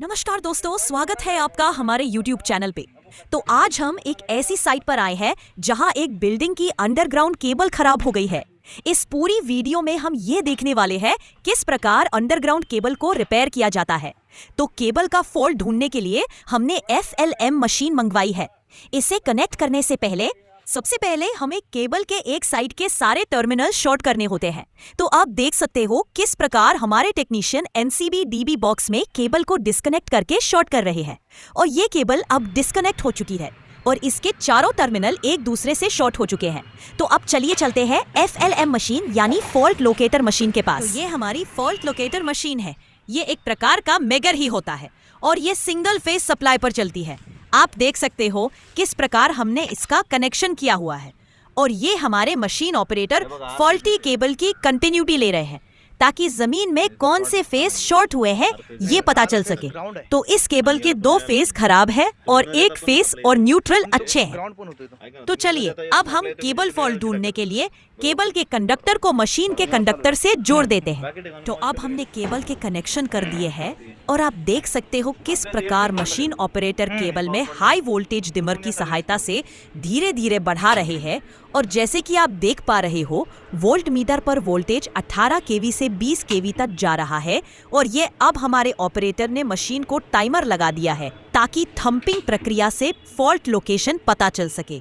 नमस्कार दोस्तों, स्वागत है आपका हमारे YouTube चैनल पे। तो आज हम एक ऐसी साइट पर आए हैं जहां एक बिल्डिंग की अंडरग्राउंड केबल खराब हो गई है। इस पूरी वीडियो में हम ये देखने वाले हैं किस प्रकार अंडरग्राउंड केबल को रिपेयर किया जाता है। तो केबल का फॉल्ट ढूंढने के लिए हमने FLM मशीन मंगवाई है। इसे कनेक्ट करने से पहले सबसे पहले हमें केबल के एक साइड के सारे टर्मिनल शॉर्ट करने होते हैं। तो आप देख सकते हो किस प्रकार हमारे टेक्नीशियन NCB DB बॉक्स में केबल को डिस्कनेक्ट करके शॉर्ट कर रहे हैं। और ये केबल अब डिस्कनेक्ट हो चुकी है और इसके चारों टर्मिनल एक दूसरे से शॉर्ट हो चुके हैं। तो अब चलिए चलते हैं FLM मशीन यानी फॉल्ट लोकेटर मशीन के पास। तो ये हमारी फॉल्ट लोकेटर मशीन है। ये एक प्रकार का मेगर ही होता है और ये सिंगल फेज सप्लाई पर चलती है। आप देख सकते हो किस प्रकार हमने इसका कनेक्शन किया हुआ है और ये हमारे मशीन ऑपरेटर फॉल्टी केबल की कंटिन्यूटी ले रहे हैं ताकि जमीन में कौन से फेस शॉर्ट हुए हैं ये पता चल सके। तो इस केबल के 2 फेस खराब है और 1 फेस और न्यूट्रल अच्छे हैं। तो चलिए अब हम केबल फॉल्ट ढूंढने के लिए केबल के कंडक्टर को मशीन के कंडक्टर से जोड़ देते हैं। तो अब हमने केबल के कनेक्शन कर दिए हैं और आप देख सकते हो किस प्रकार मशीन ऑपरेटर केबल में हाई वोल्टेज डिमर की सहायता से धीरे धीरे बढ़ा रहे हैं। और जैसे कि आप देख पा रहे हो वोल्ट मीटर पर वोल्टेज 18 kV से 20 kV तक जा रहा है। और ये अब हमारे ऑपरेटर ने मशीन को टाइमर लगा दिया है ताकि थंपिंग प्रक्रिया से फॉल्ट लोकेशन पता चल सके।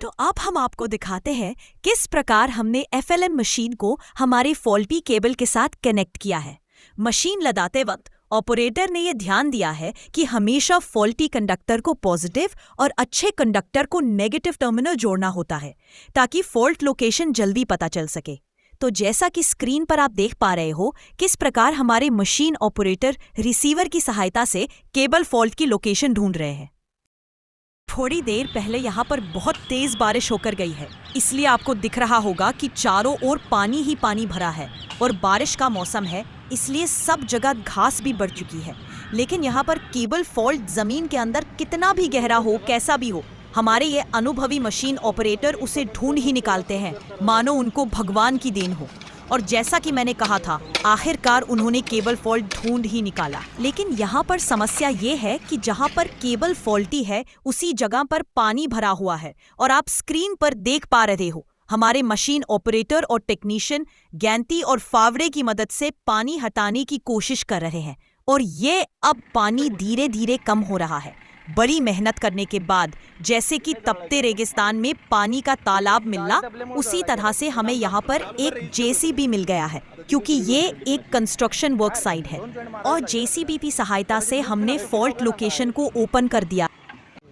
तो अब हम आपको दिखाते हैं किस प्रकार हमने FLM मशीन को हमारी फॉल्टी केबल के साथ कनेक्ट किया है। मशीन लगाते वक्त ऑपरेटर ने यह ध्यान दिया है कि हमेशा फॉल्टी कंडक्टर को पॉजिटिव और अच्छे कंडक्टर को नेगेटिव टर्मिनल जोड़ना होता है ताकि फॉल्ट लोकेशन जल्दी पता चल सके। तो जैसा कि स्क्रीन पर आप देख पा रहे हो किस प्रकार हमारे मशीन ऑपरेटर रिसीवर की सहायता से केबल फॉल्ट की लोकेशन ढूंढ रहे हैं। थोड़ी देर पहले यहाँ पर बहुत तेज बारिश होकर गई है, इसलिए आपको दिख रहा होगा कि चारों ओर पानी ही पानी भरा है और बारिश का मौसम है, इसलिए सब जगह घास भी बढ़ चुकी है। लेकिन यहाँ पर केबल फॉल्ट जमीन के अंदर कितना भी गहरा हो, कैसा भी हो, हमारे ये अनुभवी मशीन ऑपरेटर उसे ढूंढ ही निकालते हैं, मानो उनको भगवान की देन हो। और जैसा कि मैंने कहा था, आखिरकार उन्होंने केबल फॉल्ट ढूंढ ही निकाला। लेकिन यहाँ पर समस्या ये है कि जहाँ पर केबल फॉल्टी है उसी जगह पर पानी भरा हुआ है और आप स्क्रीन पर देख पा रहे हो हमारे मशीन ऑपरेटर और टेक्नीशियन गैंती और फावड़े की मदद से पानी हटाने की कोशिश कर रहे हैं। और ये अब पानी धीरे धीरे कम हो रहा है। बड़ी मेहनत करने के बाद जैसे कि तपते रेगिस्तान में पानी का तालाब मिलना, उसी तरह से हमें यहाँ पर एक JCB मिल गया है क्योंकि ये एक कंस्ट्रक्शन वर्क साइट है और JCB की सहायता से हमने फॉल्ट लोकेशन को ओपन कर दिया।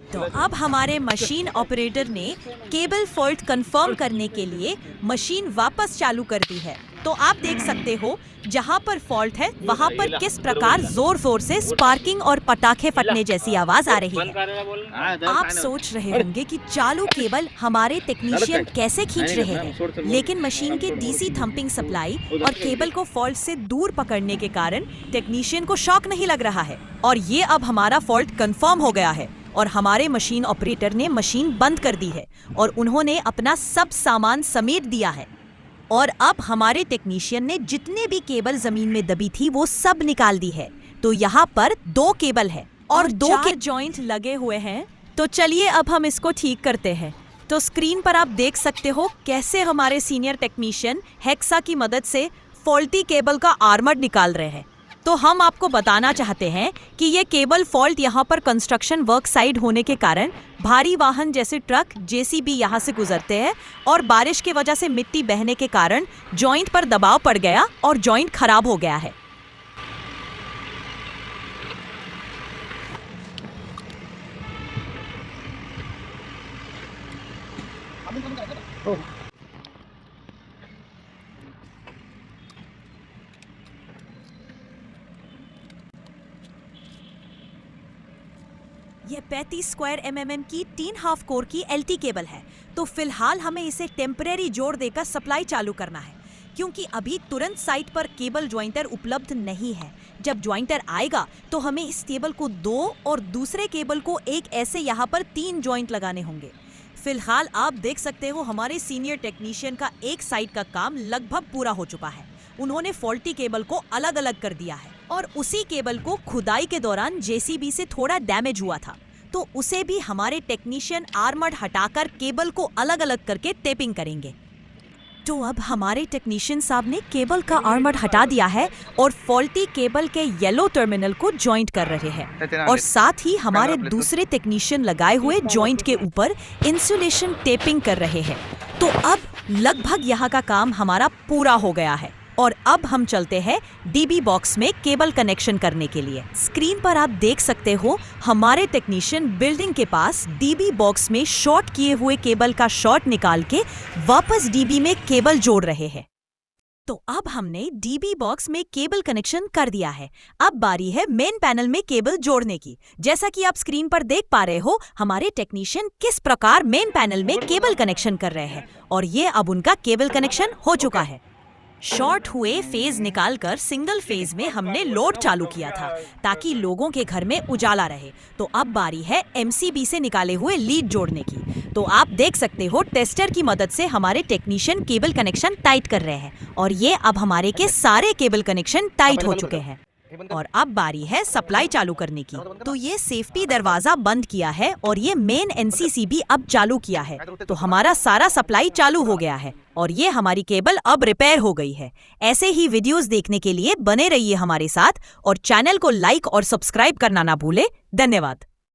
तो अब हमारे मशीन ऑपरेटर ने केबल फॉल्ट कंफर्म करने के लिए मशीन वापस चालू कर दी है। तो आप देख सकते हो जहां पर फॉल्ट है वहां पर किस प्रकार जोर जोर से स्पार्किंग और पटाखे फटने जैसी आवाज आ रही है। आप सोच रहे होंगे कि चालू केबल हमारे टेक्नीशियन कैसे खींच रहे हैं, लेकिन मशीन के DC थंपिंग सप्लाई और केबल को फॉल्ट से दूर पकड़ने के कारण टेक्नीशियन को शॉक नहीं लग रहा है और ये अब हमारा फॉल्ट कंफर्म हो गया है। और हमारे मशीन ऑपरेटर ने मशीन बंद कर दी है और उन्होंने अपना सब सामान समेट दिया है। और अब हमारे टेक्नीशियन ने जितने भी केबल जमीन में दबी थी वो सब निकाल दी है। तो यहाँ पर 2 केबल है और 2 के जॉइंट लगे हुए हैं। तो चलिए अब हम इसको ठीक करते हैं। तो स्क्रीन पर आप देख सकते हो कैसे हमारे सीनियर टेक्नीशियन हेक्सा की मदद से फॉल्टी केबल का आर्मर निकाल रहे हैं। तो हम आपको बताना चाहते हैं कि ये केबल फॉल्ट यहाँ पर कंस्ट्रक्शन वर्क साइट होने के कारण भारी वाहन जैसे ट्रक JCB यहाँ से गुजरते हैं और बारिश की वजह से मिट्टी बहने के कारण जॉइंट पर दबाव पड़ गया और जॉइंट खराब हो गया है। यह 35 स्क्वायर mm की 3 हाफ कोर की LT केबल है। तो फिलहाल हमें इसे टेम्परेरी जोड़ देकर सप्लाई चालू करना है क्योंकि अभी तुरंत साइट पर केबल ज्वाइंटर उपलब्ध नहीं है। जब ज्वाइंटर आएगा तो हमें इस केबल को 2 और दूसरे केबल को एक ऐसे यहाँ पर 3 ज्वाइंट लगाने होंगे। फिलहाल आप देख सकते हो हमारे सीनियर टेक्नीशियन का एक साइड का काम लगभग पूरा हो चुका है उन्होंने फॉल्टी केबल को अलग अलग कर दिया है और उसी केबल को खुदाई के दौरान जेसीबी से थोड़ा डैमेज हुआ था, तो उसे भी हमारे टेक्नीशियन आर्मर्ड हटाकर केबल को अलग अलग करके टेपिंग करेंगे। तो अब हमारे टेक्नीशियन साहब ने केबल का आर्मर हटा दिया है और फॉल्टी केबल के येलो टर्मिनल को जॉइंट कर रहे हैं और साथ ही हमारे दूसरे टेक्नीशियन लगाए हुए जॉइंट के ऊपर इंसुलेशन टेपिंग कर रहे हैं। तो अब लगभग यहाँ का काम हमारा पूरा हो गया है और अब हम चलते हैं डीबी बॉक्स में केबल कनेक्शन करने के लिए। स्क्रीन पर आप देख सकते हो हमारे टेक्नीशियन बिल्डिंग के पास डीबी बॉक्स में शॉर्ट किए हुए केबल का शॉर्ट निकाल के वापस डीबी में केबल जोड़ रहे हैं। तो अब हमने डीबी बॉक्स में केबल कनेक्शन कर दिया है। अब बारी है मेन पैनल में केबल जोड़ने की। जैसा कि आप स्क्रीन पर देख पा रहे हो हमारे टेक्नीशियन किस प्रकार मेन पैनल में केबल कनेक्शन कर रहे हैं और ये अब उनका केबल कनेक्शन हो चुका है। शॉर्ट हुए फेज निकालकर सिंगल फेज में हमने लोड चालू किया था ताकि लोगों के घर में उजाला रहे। तो अब बारी है एमसीबी से निकाले हुए लीड जोड़ने की। तो आप देख सकते हो टेस्टर की मदद से हमारे टेक्नीशियन केबल कनेक्शन टाइट कर रहे हैं और ये अब हमारे के सारे केबल कनेक्शन टाइट हो चुके हैं और अब बारी है सप्लाई चालू करने की। तो ये सेफ्टी दरवाजा बंद किया है और ये मेन एनसीसी भी अब चालू किया है। तो हमारा सारा सप्लाई चालू हो गया है और ये हमारी केबल अब रिपेयर हो गई है। ऐसे ही वीडियोस देखने के लिए बने रहिए हमारे साथ और चैनल को लाइक और सब्सक्राइब करना ना भूले। धन्यवाद।